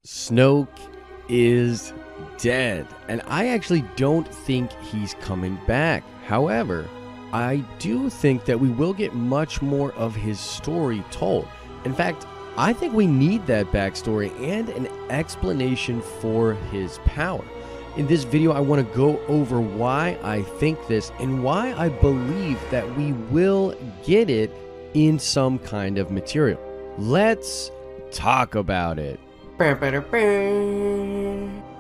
Snoke is dead, and I actually don't think he's coming back. However, I do think that we will get much more of his story told. In fact, I think we need that backstory and an explanation for his power. In this video, I want to go over why I think this and why I believe that we will get it in some kind of material. Let's talk about it.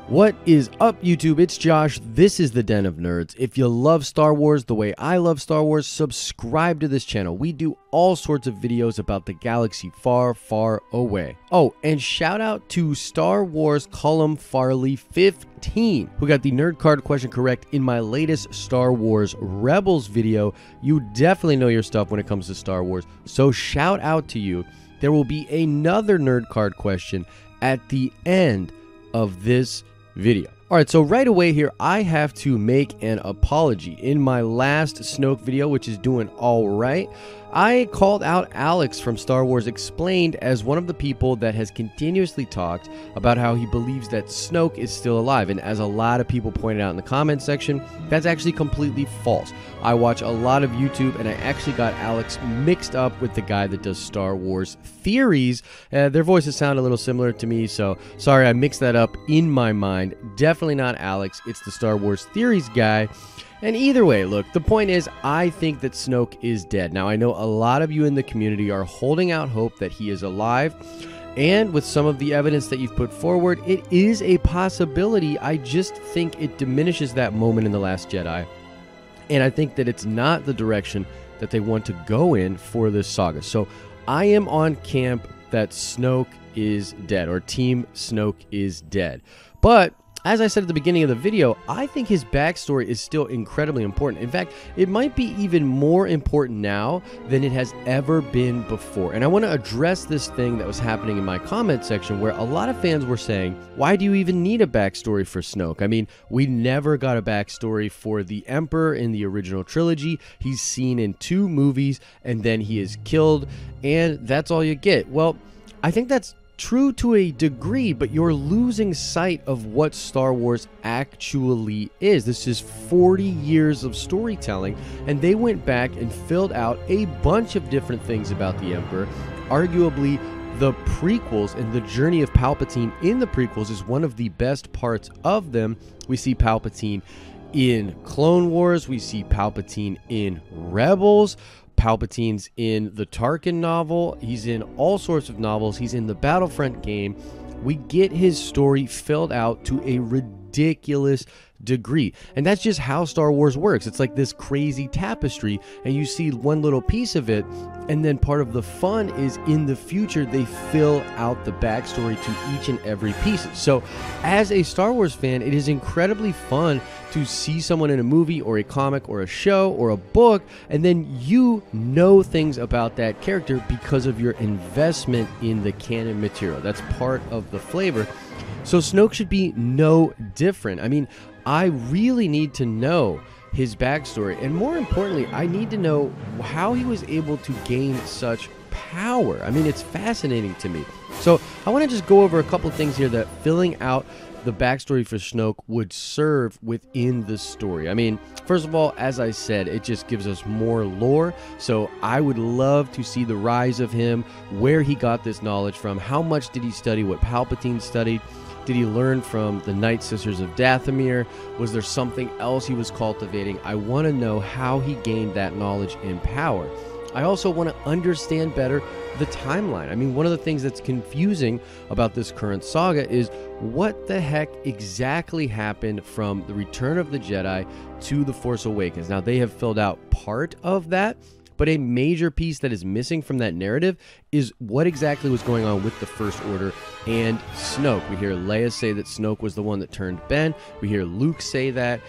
What is up, YouTube? It's Josh. This is the Den of Nerds. If you love Star Wars the way I love Star Wars, subscribe to this channel. We do all sorts of videos about the galaxy far, far away. Oh, and shout out to Star Wars Column Farley 15, who got the nerd card question correct in my latest Star Wars Rebels video. You definitely know your stuff when it comes to Star Wars, so shout out to you. There will be another nerd card question at the end of this video. All right, so right away here, I have to make an apology. In my last Snoke video, which is doing all right, I called out Alex from Star Wars Explained as one of the people that has continuously talked about how he believes that Snoke is still alive. And as a lot of people pointed out in the comment section, that's actually completely false. I watch a lot of YouTube, and I actually got Alex mixed up with the guy that does Star Wars theories. Their voices sound a little similar to me, so sorry I mixed that up in my mind. Definitely not Alex, it's the Star Wars theories guy. And either way, look, the point is, I think that Snoke is dead. Now, I know a lot of you in the community are holding out hope that he is alive, and with some of the evidence that you've put forward, it is a possibility. I just think it diminishes that moment in The Last Jedi, and I think that it's not the direction that they want to go in for this saga. So I am on camp that Snoke is dead, or Team Snoke is dead. But as I said at the beginning of the video, I think his backstory is still incredibly important. In fact, it might be even more important now than it has ever been before. And I want to address this thing that was happening in my comment section where a lot of fans were saying, why do you even need a backstory for Snoke? I mean, we never got a backstory for the Emperor in the original trilogy. He's seen in 2 movies and then he is killed, and that's all you get. Well, I think that's true to a degree, but you're losing sight of what Star Wars actually is. This is 40 years of storytelling, and they went back and filled out a bunch of different things about the Emperor. Arguably, the prequels and the journey of Palpatine in the prequels is one of the best parts of them. We see Palpatine in Clone Wars, we see Palpatine in Rebels, Palpatine's in the Tarkin novel, he's in all sorts of novels, he's in the Battlefront game. We get his story filled out to a ridiculous degree, and that's just how Star Wars works. It's like this crazy tapestry, and you see one little piece of it, and then part of the fun is in the future they fill out the backstory to each and every piece. So as a Star Wars fan, it is incredibly fun to see someone in a movie or a comic or a show or a book, and then you know things about that character because of your investment in the canon material. That's part of the flavor. So Snoke should be no different. I mean, I really need to know his backstory, and more importantly, I need to know how he was able to gain such power. I mean, it's fascinating to me. So I want to just go over a couple things here that filling out the backstory for Snoke would serve within the story. I mean, first of all, as I said, it just gives us more lore. So I would love to see the rise of him, where he got this knowledge from, how much did he study what Palpatine studied, did he learn from the Night Sisters of Dathomir, was there something else he was cultivating? I want to know how he gained that knowledge and power. I also want to understand better the timeline. I mean, one of the things that's confusing about this current saga is what the heck exactly happened from the Return of the Jedi to The Force Awakens. Now, they have filled out part of that, but a major piece that is missing from that narrative is what exactly was going on with the First Order and Snoke. We hear Leia say that Snoke was the one that turned Ben. We hear Luke say that.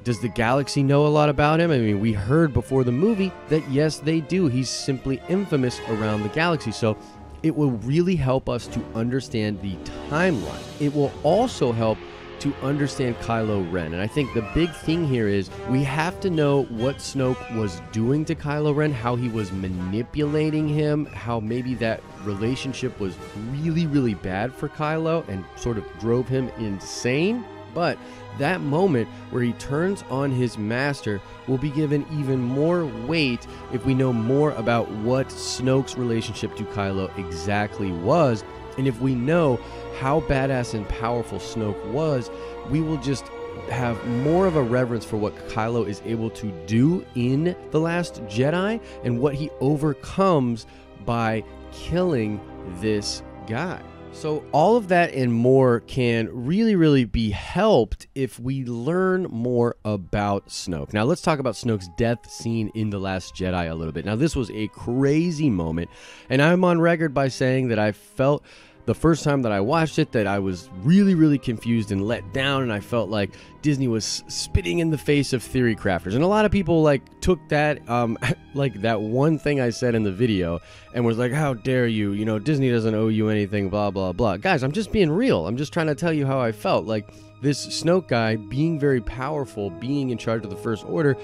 Does the galaxy know a lot about him? I mean, we heard before the movie that yes, they do. He's simply infamous around the galaxy. So it will really help us to understand the timeline. It will also help to understand Kylo Ren. And I think the big thing here is we have to know what Snoke was doing to Kylo Ren, how he was manipulating him, how maybe that relationship was really, really bad for Kylo and sort of drove him insane. But that moment where he turns on his master will be given even more weight if we know more about what Snoke's relationship to Kylo exactly was. And if we know how badass and powerful Snoke was, we will just have more of a reverence for what Kylo is able to do in The Last Jedi and what he overcomes by killing this guy. So all of that and more can really, really be helped if we learn more about Snoke. Now, let's talk about Snoke's death scene in The Last Jedi a little bit. Now, this was a crazy moment, and I'm on record by saying that I felt the first time that I watched it that I was really, really confused and let down, and I felt like Disney was spitting in the face of theory crafters. And a lot of people took that like that one thing I said in the video and was like, how dare you, you know, Disney doesn't owe you anything, blah, blah, blah. Guys, I'm just being real. I'm just trying to tell you how I felt. Like, this Snoke guy being very powerful, being in charge of the First Order,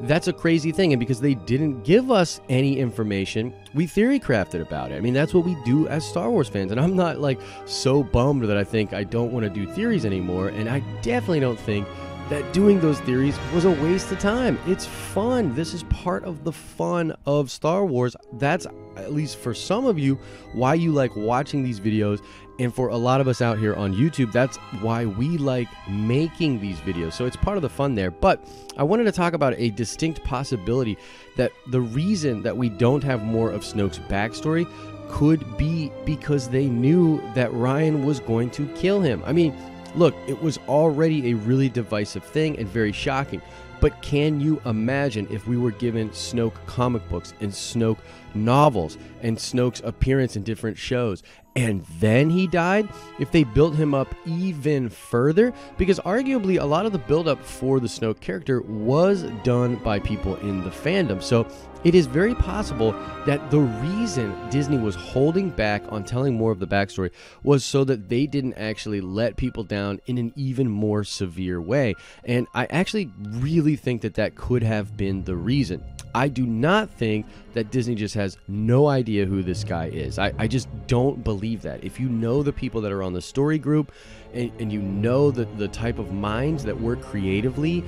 that's a crazy thing. And because they didn't give us any information, we theory crafted about it. I mean, that's what we do as Star Wars fans. And I'm not so bummed that I think I don't want to do theories anymore. And I definitely don't think that doing those theories was a waste of time. It's fun. This is part of the fun of Star Wars. That's, at least for some of you, why you like watching these videos. And for a lot of us out here on YouTube, that's why we like making these videos. So it's part of the fun there. But I wanted to talk about a distinct possibility that the reason that we don't have more of Snoke's backstory could be because they knew that Ryan was going to kill him. I mean, look, it was already a really divisive thing and very shocking. But can you imagine if we were given Snoke comic books and Snoke novels and Snoke's appearance in different shows, and then he died? If they built him up even further, because arguably a lot of the buildup for the Snoke character was done by people in the fandom. So it is very possible that the reason Disney was holding back on telling more of the backstory was so that they didn't actually let people down in an even more severe way. And I actually really think that that could have been the reason. I do not think that Disney just has no idea who this guy is. I just don't believe that. If you know the people that are on the story group and you know the type of minds that work creatively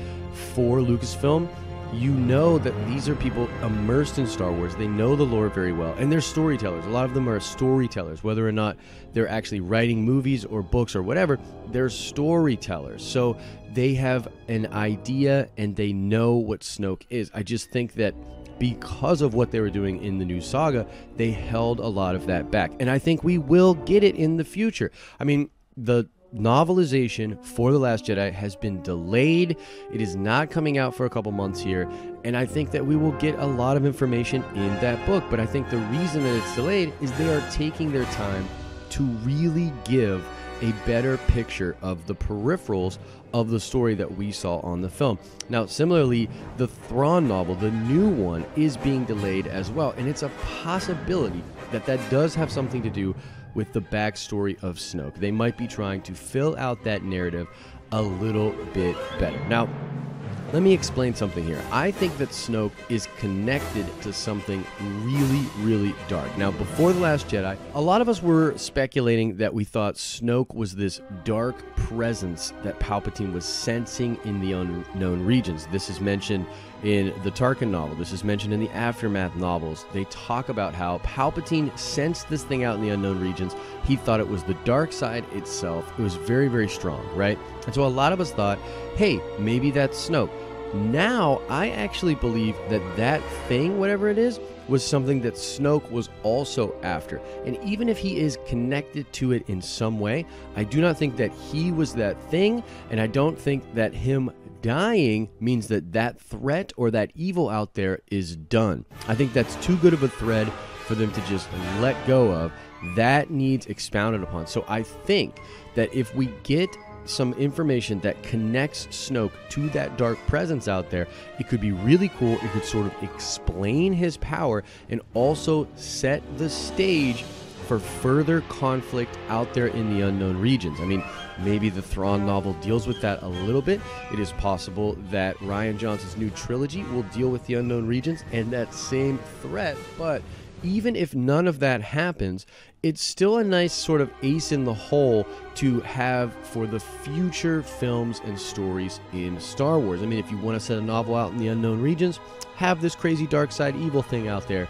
for Lucasfilm, you know that these are people immersed in Star Wars. They know the lore very well, and they're storytellers. A lot of them are storytellers, whether or not they're actually writing movies or books or whatever. They're storytellers, so they have an idea and they know what Snoke is. I just think that because of what they were doing in the new saga, they held a lot of that back, and I think we will get it in the future. I mean, the novelization for The Last Jedi has been delayed. It is not coming out for a couple months here, and I think that we will get a lot of information in that book. But I think the reason that it's delayed is they are taking their time to really give a better picture of the peripherals of the story that we saw on the film. Now, similarly, the Thrawn novel, the new one, is being delayed as well, and it's a possibility that that does have something to do with the backstory of Snoke. They might be trying to fill out that narrative a little bit better. Now, let me explain something here. I think that Snoke is connected to something really, really dark. Now, before The Last Jedi, a lot of us were speculating that we thought Snoke was this dark presence that Palpatine was sensing in the unknown regions. This is mentioned in the Tarkin novel. This is mentioned in the Aftermath novels. They talk about how Palpatine sensed this thing out in the unknown regions. He thought it was the dark side itself. It was very, very strong, right? And so a lot of us thought, hey, maybe that's Snoke. Now, I actually believe that that thing, whatever it is, was something that Snoke was also after. And even if he is connected to it in some way, I do not think that he was that thing, and I don't think that him dying means that that threat or that evil out there is done. I think that's too good of a thread for them to just let go of. That needs expounded upon. So I think that if we get some information that connects Snoke to that dark presence out there, it could be really cool. It could sort of explain his power and also set the stage for further conflict out there in the unknown regions. I mean, maybe the Thrawn novel deals with that a little bit. It is possible that Rian Johnson's new trilogy will deal with the unknown regions and that same threat, but even if none of that happens, it's still a nice sort of ace in the hole to have for the future films and stories in Star Wars. I mean, if you want to set a novel out in the unknown regions, have this crazy dark side evil thing out there.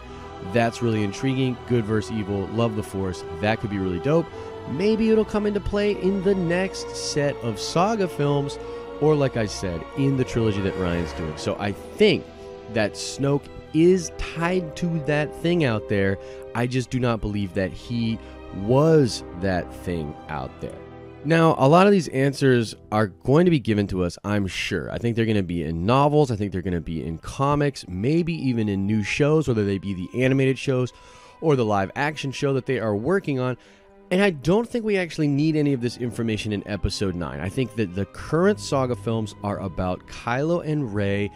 That's really intriguing. Good versus evil, love the Force. That could be really dope. Maybe it'll come into play in the next set of saga films, or like I said, in the trilogy that Ryan's doing. So I think that Snoke is tied to that thing out there. I just do not believe that he was that thing out there. Now, a lot of these answers are going to be given to us, I'm sure. I think they're going to be in novels. I think they're going to be in comics, maybe even in new shows, whether they be the animated shows or the live action show that they are working on. And I don't think we actually need any of this information in Episode 9. I think that the current saga films are about Kylo and Rey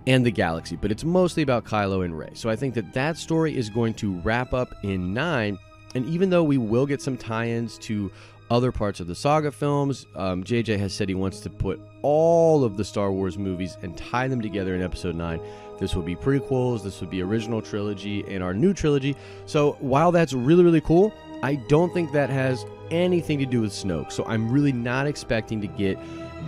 and the galaxy, but it's mostly about Kylo and Rey. So I think that that story is going to wrap up in 9, and even though we will get some tie-ins to other parts of the saga films, JJ has said he wants to put all of the Star Wars movies and tie them together in Episode 9. This would be prequels, this would be original trilogy, and our new trilogy. So while that's really, really cool, I don't think that has anything to do with Snoke. So I'm really not expecting to get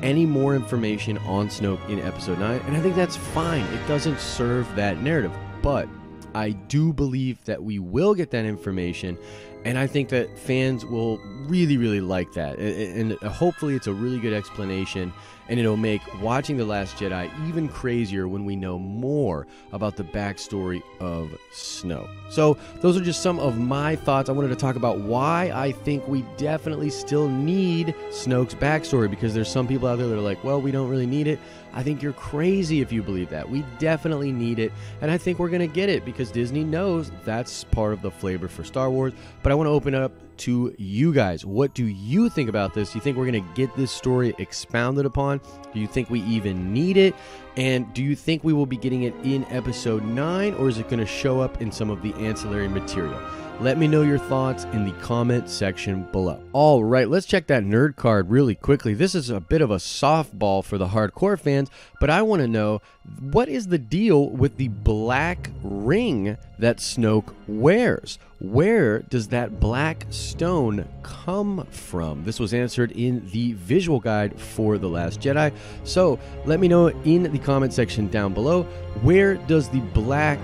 any more information on Snoke in Episode 9, and I think that's fine. It doesn't serve that narrative, but I do believe that we will get that information, and I think that fans will really, really like that, and hopefully it's a really good explanation, and it'll make watching The Last Jedi even crazier when we know more about the backstory of Snoke. So those are just some of my thoughts. I wanted to talk about why I think we definitely still need Snoke's backstory, because there's some people out there that are like, well, we don't really need it. I think you're crazy if you believe that. We definitely need it, and I think we're going to get it because Disney knows that's part of the flavor for Star Wars. But I want to open it up to you guys. What do you think about this? Do you think we're going to get this story expounded upon? Do you think we even need it? And do you think we will be getting it in Episode 9, or is it going to show up in some of the ancillary material? Let me know your thoughts in the comment section below. All right, let's check that nerd card really quickly. This is a bit of a softball for the hardcore fans, but I want to know, what is the deal with the black ring that Snoke wears? Where does that black stone come from? This was answered in the visual guide for The Last Jedi. So let me know in the comment section down below, where does the black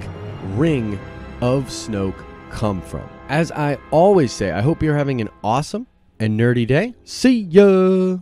ring of Snoke come from? As I always say, I hope you're having an awesome and nerdy day. See ya!